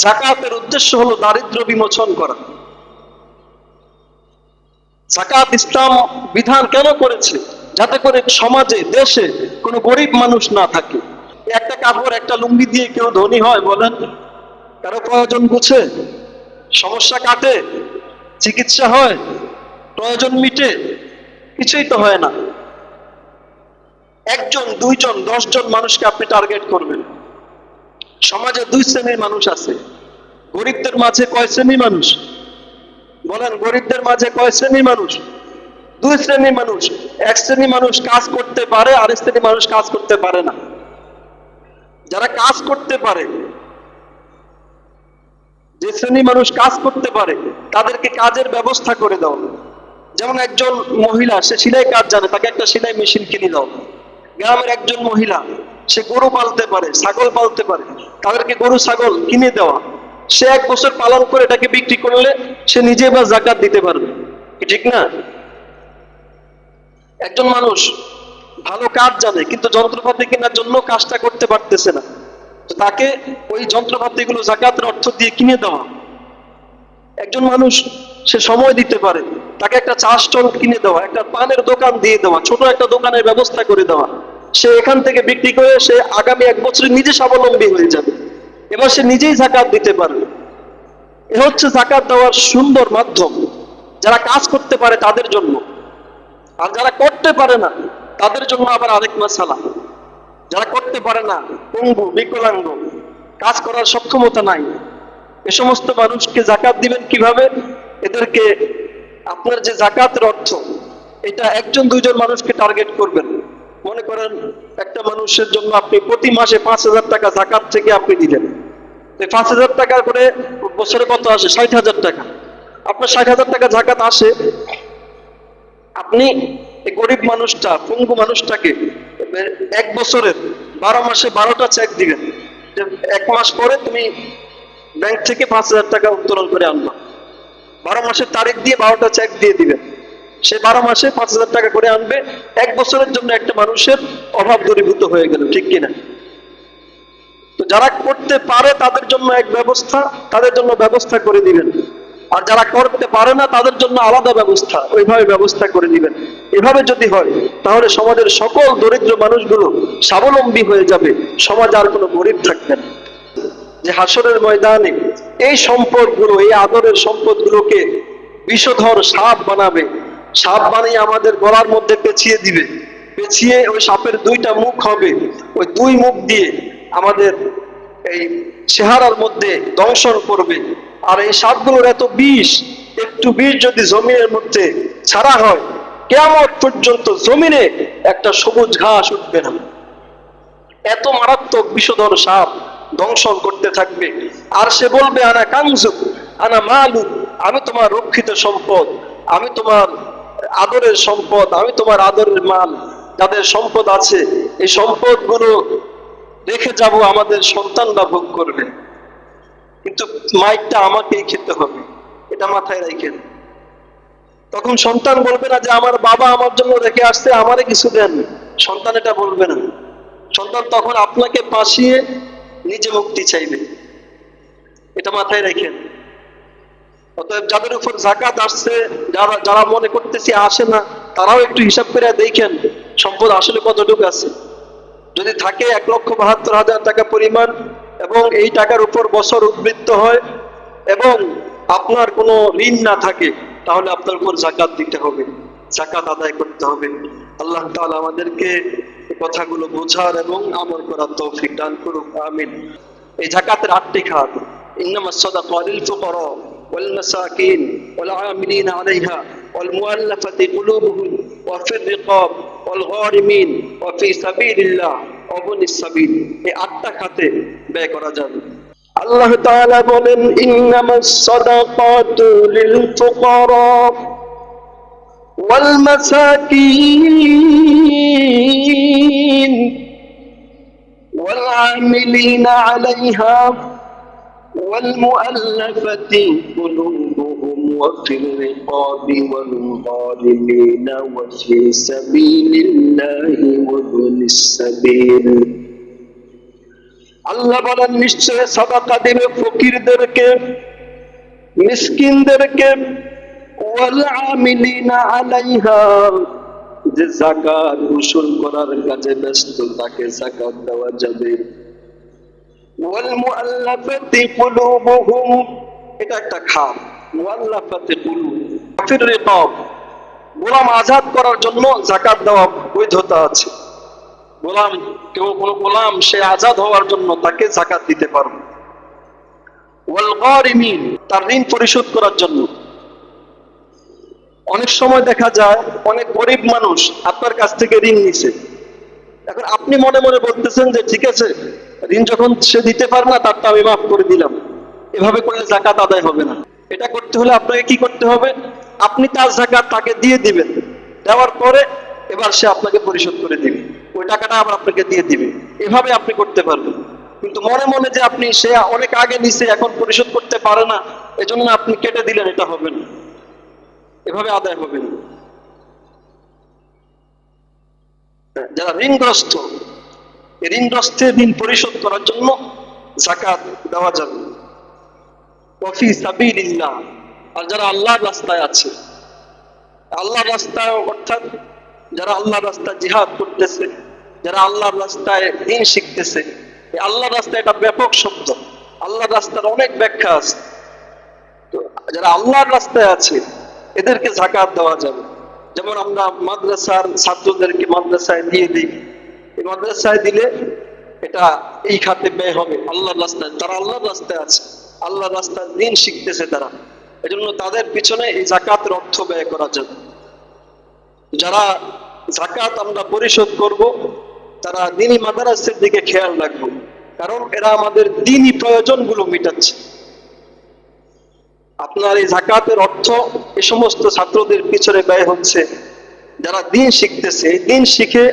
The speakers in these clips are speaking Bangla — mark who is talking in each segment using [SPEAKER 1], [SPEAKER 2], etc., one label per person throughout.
[SPEAKER 1] যাকাতের উদ্দেশ্য হলো দারিদ্র্য বিমোচন করা। যাকাত ইসলাম বিধান কেন করেছে? যাতে করে সমাজে, দেশে কোনো গরিব মানুষ না থাকে। একটা কাপড়, একটা লুঙ্গি দিয়ে কেউ ধনী হয় বলেন? কারো প্রয়োজন বুঝে? সমস্যা কাটে? চিকিৎসা হয়? প্রয়োজন মিটে? কিছুই তো হয় না। একজন, দুইজন, 10 জন মানুষকে আপনি টার্গেট করবেন। সমাজে দুই শ্রেণীর মানুষ আছে। গরিবদের মাঝে কয় শ্রেণীর মানুষ বলেন? গরিবদের মাঝে কয় শ্রেণীর মানুষ? দুই শ্রেণীর মানুষ। এক শ্রেণীর মানুষ কাজ করতে পারে, আরেক শ্রেণীর মানুষ কাজ করতে পারে না। যারা কাজ করতে পারে, যে শ্রেণীর মানুষ কাজ করতে পারে, তাদেরকে কাজের ব্যবস্থা করে দাও। যেমন একজন মহিলা, সে সেলাই কাজ জানে, তাকে একটা সেলাই মেশিন কিনে দাও। গ্রামের একজন মহিলা, সে গরু পালতে পারে, ছাগল পালতে পারে, তাদেরকে গরু ছাগল কিনে দেওয়া। সে 1 বছর পালন করে এটাকে বিক্রি করলে সে নিজে বা যাকাত দিতে পারবে, ঠিক না? একজন মানুষ ভালো কাজ জানে কিন্তু যন্ত্রপাতি কেনার জন্য কাজটা করতে পারতেছে না, তো তাকে ওই যন্ত্রপাতিগুলো যাকাতের অর্থ দিয়ে কিনে দেওয়া। একজন মানুষ, সে সময় দিতে পারে, তাকে একটা চা স্টল কিনে দেওয়া, একটা পানের দোকান দিয়ে দেওয়া, ছোট একটা দোকানের ব্যবস্থা করে দেওয়া। সে এখান থেকে বিক্রি করে সে আগামী 1 বছরে নিজে স্বাবলম্বী হয়ে যাবে, এবার সে নিজেই যাকাত দিতে পারবে। এ হচ্ছে যাকাত দেওয়ার সুন্দর মাধ্যম। যারা কাজ করতে পারে তাদের জন্য, আর যারা করতে পারে না তাদের জন্য আবার আরেক মাসালা। যারা করতে পারে না, পঙ্গু, বিকলাঙ্গ, কাজ করার সক্ষমতা নাই, এ সমস্ত মানুষকে যাকাত দিবেন কিভাবে? এদেরকে আপনার যে যাকাতের অর্থ, এটা 1 জন 2 জন মানুষকে টার্গেট করবেন। মনে করেন একটা মানুষের জন্য আপনি প্রতি মাসে 5,000 টাকা যাকাত থেকে আপনি দিলেন। 5,000 টাকা করে বছরে কত আসে? 60,000 টাকা। আপনার 60,000 টাকা যাকাত আসে। আপনি এই গরিব মানুষটা, পঙ্গু মানুষটাকে 1 বছরের 12 মাসে 12টা চেক দিবেন, যে 1 মাস পরে তুমি ব্যাংক থেকে 5,000 টাকা উত্তোলন করে আনবা। 12 মাসের তারিখ দিয়ে 12টা চেক দিয়ে দিবেন। সে 12 মাসে 5,000 টাকা করে আনবে। 1 বছরের জন্য একটা মানুষের অভাব দূরীভূত হয়ে গেল, ঠিক কিনা? তো যারা করতে পারে তাদের জন্য এক ব্যবস্থা, তাদের জন্য ব্যবস্থা করে দিবেন। আর যারা করতে পারে না তাদের জন্য আলাদা ব্যবস্থা, ওইভাবে ব্যবস্থা করে দিবেন। এভাবে যদি হয় তাহলে সমাজের সকল দরিদ্র মানুষগুলো স্বাবলম্বী হয়ে যাবে, সমাজ আর কোনো গরিব থাকবে না। যে হাসরের ময়দানে এই সম্পদগুলো, এই আদরের সম্পদগুলোকে বিষধর সাপ বানাবে। সাপ বানিয়ে আমাদের গলার মধ্যে পেঁচিয়ে দিবে, পেঁচিয়ে ওই সাপের 2টা মুখ হবে, ওই 2 মুখ দিয়ে আমাদের এই চেহারার মধ্যে দংশন করবে। আর এই সাপগুলোর এত বিষ, একটু বিষ যদি জমিনের মধ্যে ছাড়া হয়, কিয়ামত পর্যন্ত জমিনে একটা সবুজ ঘাস উঠবে না। এত মারাত্মক বিষধর সাপ দংশন করতে থাকবে। আর সে বলবে, আনা কানজুক, আনা মালুক, আমি তোমার রক্ষিত সম্পদ, আমি তোমার আদরের সম্পদ, আমি তোমার আদরের মাল। যাদের সম্পদ আছে এই সম্পদগুলো রেখে যাব, আমাদের সন্তানরা ভোগ করবে, কিন্তু মাইকটা আমাকেই খেতে হবে, এটা মাথায় রাখেন। তখন সন্তান বলবে না যে আমার বাবা আমার জন্য রেখে আসছে, আমারে কিছু দেন। সন্তান এটা বলবে না। সন্তান তখন আপনাকে পাশিয়ে নিজে মুক্তি চাইবে, এটা মাথায় রাখেন। অতএব যাদের উপর যাকাত আসছে, যারা মনে করতেছি আসে না, তারাও একটু হিসাব করে দেখেন সম্পদ আসলে কতটুকু আছে। যদি থাকে 1,72,000 টাকা পরিমাণ, এবং এই টাকার উপর বছর উদ্বৃত্ত হয়, এবং আপনার কোনো ঋণ না থাকে, তাহলে আপনার উপর যাকাত দিতে হবে, যাকাত আদায় করতে হবে। আল্লাহ তাআলা আমাদেরকে এই কথাগুলো বোঝার এবং আমল করার তৌফিক দান করুক, আমিন। এই যাকাতের 8টি খাত। ইন্নামাস সাদাকা লিল ফুকারা ওয়াল মাসাকিন ওয়াল আমিলিনা আলাইহা ওয়াল মুআল্লাফাতি কুলুবুহুম ওয়া ফির রিকাব ওয়াল গারিমিন ওয়া ফি সাবিলিল্লাহ ওয়া বুনিস সাবিল। এই 8টা খাতে ব্যয় করা যাবে। আল্লাহ তাআলা বলেন, ইন্নামাস সাদাকাতু লিল ফুকারা ওয়াল মাসাকিন ওয়াল আমিলিনা আলাইহা والمؤلفة قلوبهم وفي الرقاب والغارمين وفي سبيل الله وابن السبيل। আল্লাহ বলেন নিশ্চয় সাদাকা দিবে ফকিরদেরকে, মিসকিনদেরকে, ওয়াল আমিলিনা আলাইহা, যে যাকাত উসুল করার কাজে ব্যস্ত তাকে যাকাত দেওয়া যাবে। ওয়াল মুআল্লাফাতি কুলুবুহুম, এটা একটা খাম। মুআল্লাফাতি কুলুব, কাফির রিকাব, গোলাম আজাদ করার জন্য যাকাত দেওয়া বৈধতা আছে। গোলাম, কেউ কোনো গোলাম সে আজাদ হওয়ার জন্য তাকে যাকাত দিতে পারবে। ওয়াল গারিমিন, তার ঋণ পরিশোধ করার জন্য। অনেক সময় দেখা যায় অনেক গরিব মানুষ আপনার কাছ থেকে ঋণ নিছে, এখন আপনি মনে মনে বলতেছেন যে ঠিক আছে, ঋণ যখন সে দিতে পারে না তারটা আমি মাফ করে দিলাম। এভাবে করলে যাকাত আদায় হবে না। এটা করতে হলে আপনাকে কি করতে হবে, আপনি তার যাকাত তাকে দিয়ে দিবেন, দেওয়ার পরে এবার সে আপনাকে পরিশোধ করে দিবে, ওই টাকাটা আবার আপনাকে দিয়ে দিবে। এভাবে আপনি করতে পারবেন। কিন্তু মনে মনে যে আপনি সে অনেক আগে নিছে এখন পরিশোধ করতে পারে না এজন্য আপনি কেটে দিলেন, এটা হবে না, এভাবে আদায় হবে না। যারা ঋণগ্রস্ত, ঋণগ্রস্তের ঋণ পরিশোধ করার জন্য যাকাত দেওয়া যাবে। ওয়াফি সাবিলিল্লাহ, আর যারা আল্লাহর রাস্তায় আছে, আল্লাহর রাস্তায় অর্থাৎ যারা আল্লাহর রাস্তায় জিহাদ করতেছে, যারা আল্লাহর রাস্তায় দ্বীন শিখতেছে। এই আল্লাহর রাস্তায় এটা ব্যাপক শব্দ, আল্লাহর রাস্তার অনেক ব্যাখ্যা আছে। তো যারা আল্লাহর রাস্তায় আছে এদেরকে যাকাত দেওয়া যাবে। যেমন আমরা মাদ্রাসার ছাত্রদেরকে মাদ্রাসায় দিয়ে দিই, এই মাদ্রাসায় দিলে এটা এই খাতে ব্যয় হবে আল্লাহর রাস্তায়। তারা আল্লাহর রাস্তায় আছে, আল্লাহর রাস্তায় দ্বীন শিখতেছে তারা, এজন্য তাদের পিছনে এই যাকাতের অর্থ ব্যয় করা যাবে। যারা যাকাত আমরা পরিশোধ করব তারা দ্বীনি মাদ্রাসার দিকে খেয়াল রাখবো, কারণ এরা আমাদের দ্বীনি প্রয়োজনগুলো মেটাচ্ছে। আপনার এই যাকাতের অর্থ এই সমস্ত ছাত্রদের পিছনে ব্যয় হচ্ছে যারা দ্বীন শিখতেছে। এই দ্বীন শিখে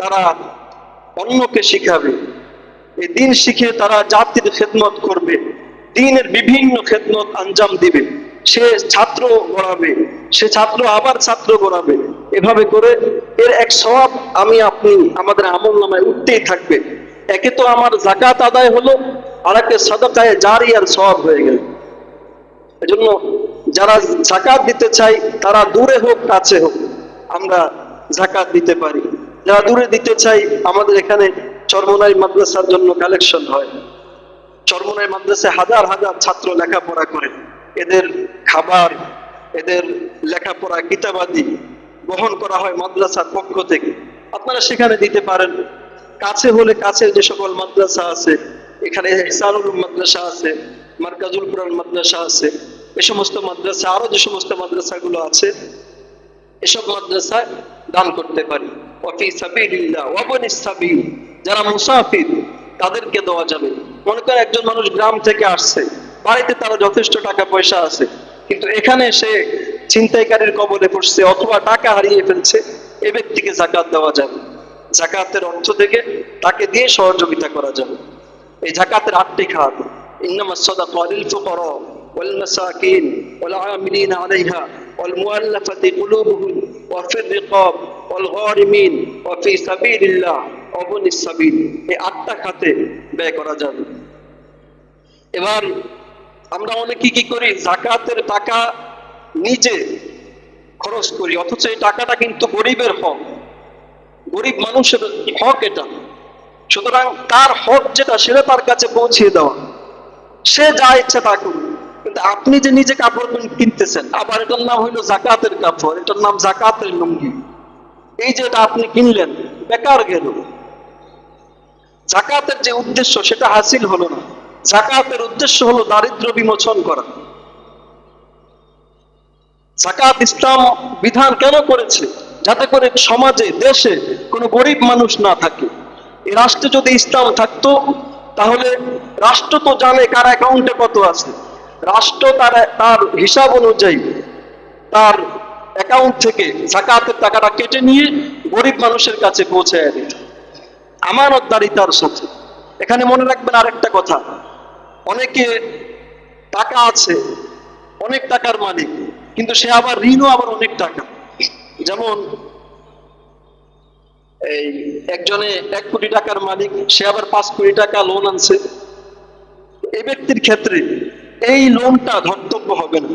[SPEAKER 1] তারা অন্যকে শিখাবে, এই দ্বীন শিখে তারা জাতির খেদমত করবে, দ্বীনের বিভিন্ন খেদমত আঞ্জাম দিবে। সে ছাত্র গড়াবে, সে ছাত্র আবার ছাত্র গড়াবে, এভাবে করে এর এক সওয়াব আমি আপনি আমাদের আমলনামায় উঠতেই থাকবে। একে তো আমার যাকাত আদায় হলো, আর একে সাদাকায়ে জারিয়ার সওয়াব হয়ে গেল। এজন্য যারা যাকাত দিতে চাই তারা দূরে হোক কাছে হোক আমরা যাকাত দিতে পারি। যারা দূরে দিতে চাই, আমাদের এখানে চরমোনাই মাদ্রাসার জন্য কালেকশন হয়। চরমোনাই মাদ্রাসায় হাজার হাজার ছাত্র লেখাপড়া করে, এদের খাবার, এদের লেখাপড়া, কিতাবাদি বহন করা হয় মাদ্রাসার পক্ষ থেকে। আপনারা সেখানে দিতে পারেন। কাছে হলে কাছে যে সকল মাদ্রাসা আছে, এখানে ইহসানুল মাদ্রাসা আছে, মার্কাজুল কুরআন মাদ্রাসা আছে, এই সমস্ত মাদ্রাসা, আরো যে সমস্ত মাদ্রাসাগুলো আছে এসব মাদ্রাসায় দান করতে পারি। ওয়াফি সাবিলিল্লাহ ওয়া বনিস সাবিল, যারা মুসাফির তাদেরকে দেওয়া যাবে। মনে করেন একজন মানুষ গ্রাম থেকে আসছে, বাড়িতে তার যথেষ্ট টাকা পয়সা আছে, কিন্তু এখানে সে ছিনতাইকারীর কবলে পড়ছে অথবা টাকা হারিয়ে ফেলছে, এই ব্যক্তিকে যাকাত দেওয়া যাবে। যাকাতের অর্থ থেকে তাকে দিয়ে সহযোগিতা করা যাবে। এই যাকাতের 8টি খাত: ইন্নামাস সাদাকা লিল ফুকারা ওয়াল মাসাকিন ওয়াল আমিলিনা আলাইহা ওয়াল মুআল্লাফাতি কুলুবুহুম ওয়া ফির রিকাব ওয়াল গারিমিন ওয়া ফি সাবিলিল্লাহ ওয়া বনিস সাবিল। এই 8টা খাতে ব্যয় করা যাবে। এবার আমরা অনেকে কি করি, যাকাতের টাকা নিজে খরচ করি, অথচ এই টাকাটা কিন্তু গরিবের হক, গরিব মানুষের হক এটা। সুতরাং তার হক যেটা সেটা তার কাছে পৌঁছিয়ে দেওয়া, সে যা ইচ্ছা তা করুন। কিন্তু আপনি যে নিজে কাপড় কিনতেছেন, আবার এটার নাম হইলো যাকাতের কাপড়, এটার নাম যাকাতের লুঙ্গি, এই যে এটা আপনি কিনলেন বেকার গেল। যাকাতের যে উদ্দেশ্য সেটা হাসিল হলো না। যাকাতের উদ্দেশ্য হলো দারিদ্র বিমোচন করা। যাকাত ইসলাম বিধান কেন করেছে? যাতে করে সমাজে, দেশে কোনো গরিব মানুষ না থাকে। এই রাষ্ট্রে যদি ইসলাম থাকতো তাহলে রাষ্ট্র তো জানে কার অ্যাকাউন্টে কত আছে, রাষ্ট্র তার হিসাব অনুযায়ী তার অ্যাকাউন্ট থেকে যাকাতের টাকাটা কেটে নিয়ে গরিব মানুষের কাছে পৌঁছায় দিত আমানতদারিতার সাথে। এখানে মনে রাখবেন আরেকটা কথা, অনেকে টাকা আছে, অনেক টাকার মালিক, কিন্তু সে আবার ঋণও আবার অনেক টাকা। যেমন এই একজনে 1 কোটি টাকার মালিক, সে আবার 5 কোটি টাকা লোন আনছে। এই ব্যক্তির ক্ষেত্রে এই লোনটা ধর্তব্য হবে না।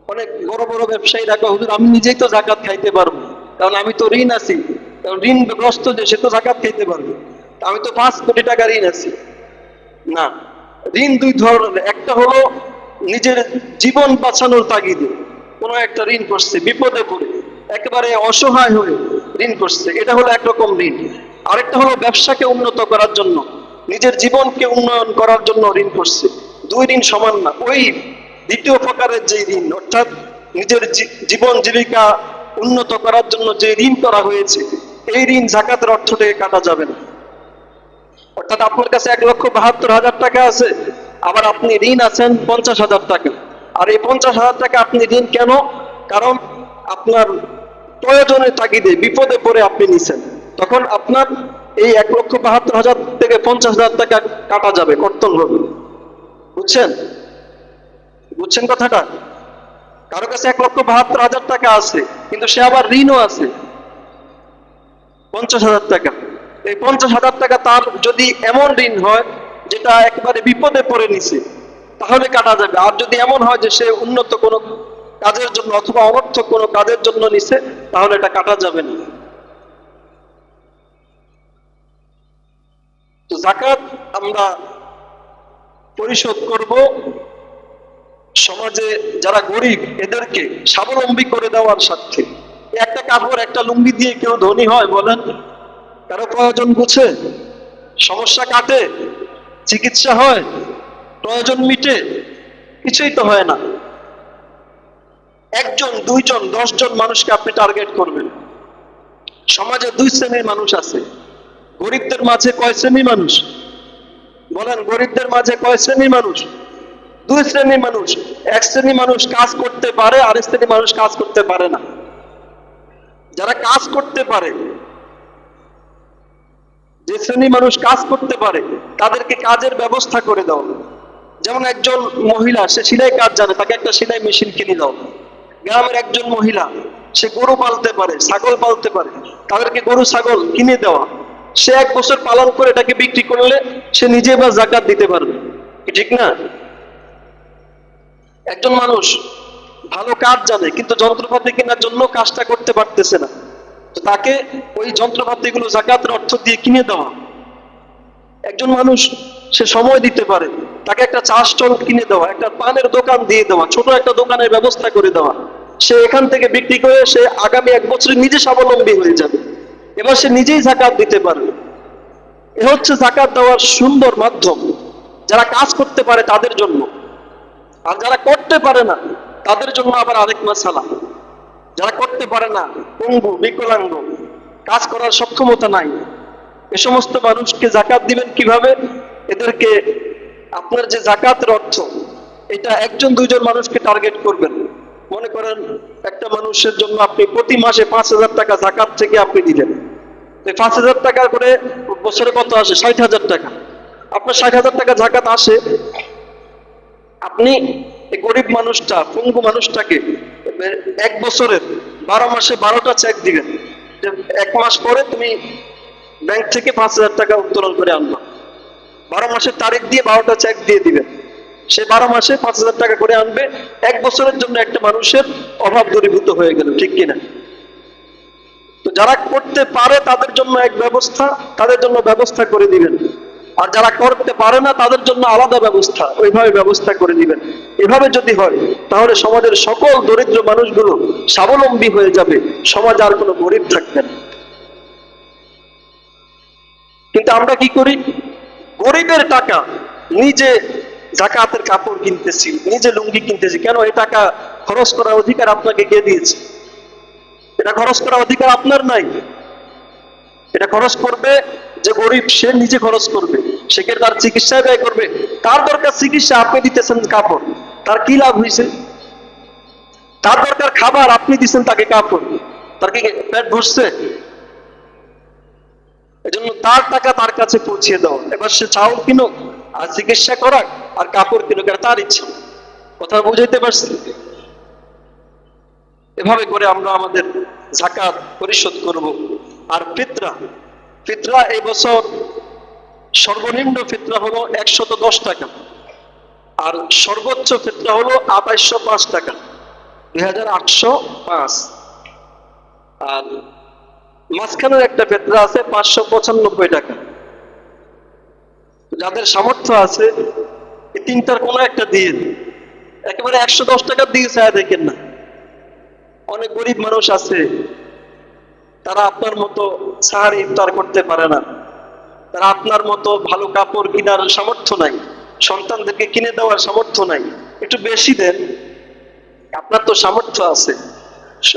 [SPEAKER 1] অনেক বড় বড় ব্যবসায়ী রাখা, হুজুর আমি নিজেই তো জাকাত খাইতে পারবো, কারণ আমি তো ঋণ আছি, কারণ ঋণগ্রস্ত যে সে তো জাকাত খাইতে পারবে, আমি তো 5 কোটি টাকা ঋণ আছি। না, ঋণ দুই ধরনের। একটা হলো নিজের জীবন বাঁচানোর তাগিদে কোনো একটা ঋণ করছে, বিপদে পড়ে একেবারে অসহায় হয়ে ঋণ করছে, এটা হলো একরকম ঋণ। আরেকটা হলো ব্যবসাকে উন্নত করার জন্য, নিজের জীবনকে উন্নয়ন করার জন্য ঋণ করছে। দুই ঋণ সমান না। ওই দ্বিতীয় প্রকারের যে ঋণ, অর্থাৎ নিজের জীবন জীবিকা উন্নত করার জন্য যে ঋণ করা হয়েছে, এই ঋণ জাকাতের অর্থ থেকে কাটা যাবে না। অর্থাৎ আপনার কাছে 1,72,000 টাকা আছে, আবার আপনি ঋণ আছেন 50,000 টাকা, আর এই 50,000 টাকা আপনি ঋণ কেন? কারণ আপনার প্রয়োজনের তাগিদে বিপদে পড়ে আপনি নিছেন, তখন আপনার এই 1,72,000 থেকে 50,000 টাকা কাটা যাবে, কর্তন হবে। বুঝছেন? বুঝছেন কথাটা? কারো কাছে 1,72,000 টাকা আছে, কিন্তু সে আবার ঋণও আছে 50,000 টাকা। এই 50,000 টাকা তার যদি এমন ঋণ হয় যেটা একেবারে বিপদে পড়ে নিছে, তাহলে কাটা যাবে। আর যদি এমন হয় যে সে উন্নত কোনো কাজের জন্য অথবা অনর্থক কোনো কাজের জন্য নিছে, তাহলে এটা কাটা যাবে না। তো যাকাত আমরা পরিশোধ করব সমাজে যারা গরিব এদেরকে স্বাবলম্বী করে দেওয়ার স্বার্থে। একটা কাপড় একটা লুঙ্গি দিয়ে কেউ ধনী হয় বলেন? কারো প্রয়োজন বুঝে, সমস্যা কাটে, চিকিৎসা হয়, প্রয়োজন মিটে? কিছুই তো হয় না। 1 জন 2 জন 10 জন মানুষকে আপনি টার্গেট করবেন। সমাজে 2 শ্রেণীর মানুষ আছে। গরিবদের মাঝে কয় শ্রেণীর মানুষ বলেন? গরিবদের মাঝে কয় শ্রেণীর মানুষ? 2 শ্রেণীর মানুষ। এক শ্রেণীর মানুষ কাজ করতে পারে, আরেক শ্রেণীর মানুষ কাজ করতে পারে না। যারা কাজ করতে পারে, যে শ্রেণীর মানুষ কাজ করতে পারে, তাদেরকে কাজের ব্যবস্থা করে দাও। যেমন একজন মহিলা, সে সেলাই কাজ জানে, তাকে একটা সেলাই মেশিন কিনে দাও। গ্রামের একজন মহিলা, সে গরু পালতে পারে, ছাগল পালতে পারে, তাদেরকে গরু ছাগল কিনে দেওয়া। সে 1 বছর পালন করে এটাকে বিক্রি করলে সে নিজে বা জাকাত দিতে পারবে, ঠিক না? একজন মানুষ ভালো কাজ জানে, কিন্তু যন্ত্রপাতি কেনার জন্য কাজটা করতে পারতেছে না, তো তাকে ওই যন্ত্রপাতিগুলো জাকাতের অর্থ দিয়ে কিনে দেওয়া। একজন মানুষ, সে সময় দিতে পারে, তাকে একটা চা স্টল কিনে দেওয়া, একটা পানের দোকান দিয়ে দেওয়া, ছোট একটা দোকানের ব্যবস্থা করে দেওয়া। সে এখান থেকে বিক্রি করে সে আগামী 1 বছরে নিজে স্বাবলম্বী হয়ে যাবে, এবার সে নিজেই জাকাত দিতে পারবে। এ হচ্ছে জাকাত দেওয়ার সুন্দর মাধ্যম, যারা কাজ করতে পারে তাদের জন্য। আর যারা করতে পারে না তাদের জন্য আবার আরেক মাসালা। যারা করতে পারে না, পঙ্গু, বিকলাঙ্গ, কাজ করার সক্ষমতা নাই, এ সমস্ত মানুষকে জাকাত দিবেন কিভাবে? এদেরকে আপনার যে জাকাতের অর্থ, এটা 1 জন 2 জন মানুষকে টার্গেট করবেন। মনে করেন একটা মানুষের জন্য আপনি প্রতি মাসে 5,000 টাকা জাকাত থেকে আপনি দিলেন। 5,000 টাকা করে বছরে কত আসে? 60,000 টাকা। আপনার 60,000 টাকা জাকাত আসে। আপনি এই গরিব মানুষটা, পঙ্গু মানুষটাকে 1 বছরের 12 মাসে 12টা চেক দিবেন, যে 1 মাস পরে তুমি ব্যাংক থেকে 5,000 টাকা উত্তোলন করে আনবা। 12 মাসের তারিখ দিয়ে 12টা চেক দিয়ে দিবেন। সে 12 মাসে 5,000 টাকা করে আনবে। 1 বছরের জন্য একটা মানুষের অভাব দূরীভূত হয়ে গেল, ঠিক কিনা? তো যারা করতে পারে তাদের জন্য এক ব্যবস্থা, তাদের জন্য ব্যবস্থা করে দিবেন। আর যারা করতে পারে না তাদের জন্য আলাদা ব্যবস্থা, ওইভাবে ব্যবস্থা করে দিবেন। এভাবে যদি হয় তাহলে সমাজের সকল দরিদ্র মানুষগুলো স্বাবলম্বী হয়ে যাবে, সমাজ আর কোনো গরিব থাকবে না। কিন্তু আমরা কি করি? গরিবের টাকা নিজে জাকাতের কাপড় কিনতেছি, নিজে লুঙ্গি কিনতেছি। কেন? এই টাকা খরচ করার অধিকার আপনাকে কে দিয়েছে? এটা খরচ করার অধিকার আপনার নাই। এটা খরচ করবে যে গরিব, সে নিজে খরচ করবে, সে কে তার চিকিৎসায় ব্যয় করবে। তার দরকার চিকিৎসা, আপনি দিতেছেন কাপড়, তার কি লাভ হয়েছে? তার দরকার খাবার, আপনি দিচ্ছেন তাকে কাপড়, তার কি পেট ভরছে? এজন্য তার টাকা তার কাছে পৌঁছে দাও। এবার সে চাউল কিনুক আর চিকিৎসা করাক আর কাপড় কিনুক, আর তার ইচ্ছা। কথা বুঝাইতে পারছি? এভাবে করে আমরা আমাদের জাকাত পরিশোধ করব। আর ফিতরা, ফিতরা এই বছর সর্বনিম্ন ফিতরা হলো 110 টাকা, আর সর্বোচ্চ ফিতরা হলো 2805 টাকা, 2805। আর মাঝখানের একটা ফিতরা আছে 595 টাকা। যাদের সামর্থ্য আছে এই তিনটার কোনো একটা দিয়ে, একেবারে 110 টাকা দিয়ে চায় দেখেন না। অনেক গরিব মানুষ আছে, তারা আপনার মতো সাহারি ইফতার করতে পারে না, তারা আপনার মতো ভালো কাপড় কেনার সামর্থ্য নাই, সন্তানদেরকে কিনে দেওয়ার সামর্থ্য নাই, একটু বেশি দেন। আপনার তো সামর্থ্য আছে,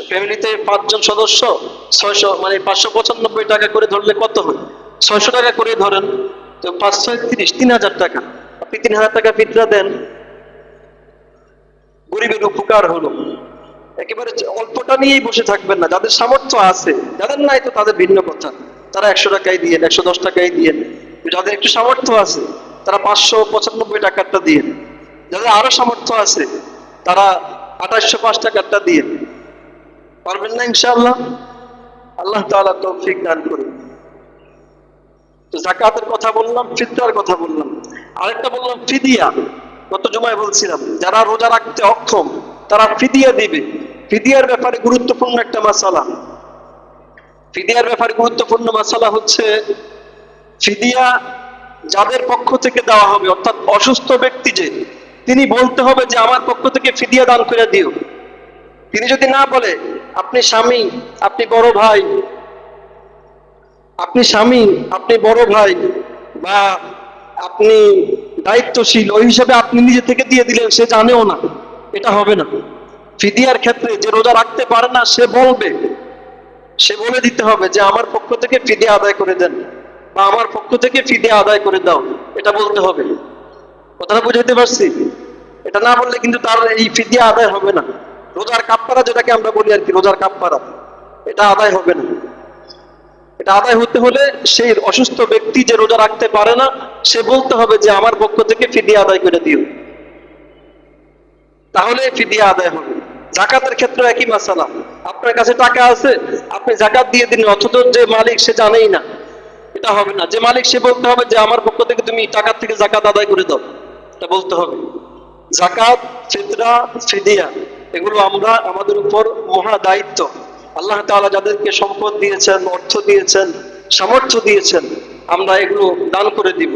[SPEAKER 1] ফ্যামিলিতে 5 জন সদস্য, 600 মানে 595 টাকা করে ধরলে কত হয়? 600 টাকা করে ধরেন, তো 5 6 30, 3000 টাকা। আপনি 3000 টাকা ফিতরা দেন, গরিবের উপকার হলো। একেবারে অল্পটা নিয়েই বসে থাকবেন না। যাদের সামর্থ্য আছে, যাদের নাই তো তাদের ভিন্ন কথা, তারা 100 টাকাই দিয়েন, 110 টাকাই দিয়েন। যাদের একটু সামর্থ্য আছে তারা 595 টাকারটা দিয়েন। যাদের আরো সামর্থ্য আছে তারা 2805 টাকারটা দিয়েন। পারবেন না ইনশাআল্লাহ? আল্লাহ তাআলা তৌফিক দান করুন। তো যাকাতের কথা বললাম, ফিতরার কথা বললাম, আরেকটা বললাম ফিদিয়া। গত জুমায় বলছিলাম যারা রোজা রাখতে অক্ষম তারা ফিদিয়া দিবে। ফিদিয়ার ব্যাপারে গুরুত্বপূর্ণ একটা মাসালা, ফিদিয়ার ব্যাপারে গুরুত্বপূর্ণ মাসালা হচ্ছে ফিদিয়া যাদের পক্ষ থেকে দেওয়া হবে, অর্থাৎ অসুস্থ ব্যক্তি যে, তিনি বলতে হবে যে আমার পক্ষ থেকে ফিদিয়া দান করে দিও। তিনি যদি না বলে, আপনি স্বামী, আপনি বড় ভাই, আপনি স্বামী, আপনি বড় ভাই, বা আপনি দায়িত্বশীল, ওই হিসাবে আপনি নিজে থেকে দিয়ে দিলেন, সে জানেও না, এটা হবে না। ফিদিয়ার ক্ষেত্রে যে রোজা রাখতে পারে না সে বলবে, সে বলে দিতে হবে যে আমার পক্ষ থেকে ফিদিয়া আদায় করে দেন, বা আমার পক্ষ থেকে ফিদিয়া আদায় করে দাও, এটা বলতে হবে। কথাটা বুঝাইতে পারছি? এটা না বললে কিন্তু তার এই ফিদিয়া আদায় হবে না। রোজার কাফফারা যেটাকে আমরা বলি আর কি, রোজার কাফফারা, এটা আদায় হবে না। এটা আদায় হতে হলে সেই অসুস্থ ব্যক্তি যে রোজা রাখতে পারে না সে বলতে হবে যে আমার পক্ষ থেকে ফিদিয়া আদায় করে দিও, তাহলে ফিদিয়া আদায় হবে। যাকাতের ক্ষেত্রে একই মাসালা। আপনার কাছে টাকা আছে, আপনি যাকাত দিয়ে দিন, অথচ যে মালিক সে জানেই না, এটা হবে না। যে মালিক সে বলতে হবে যে আমার পক্ষ থেকে তুমি টাকার থেকে যাকাত আদায় করে দাও, এটা বলতে হবে। যাকাত, ফিতরা, ফিদিয়া এগুলো আমরা আমাদের উপর মহা দায়িত্ব। আল্লাহ তাআলা যাদেরকে সম্পদ দিয়েছেন, অর্থ দিয়েছেন, সামর্থ্য দিয়েছেন, আমরা এগুলো দান করে দিব।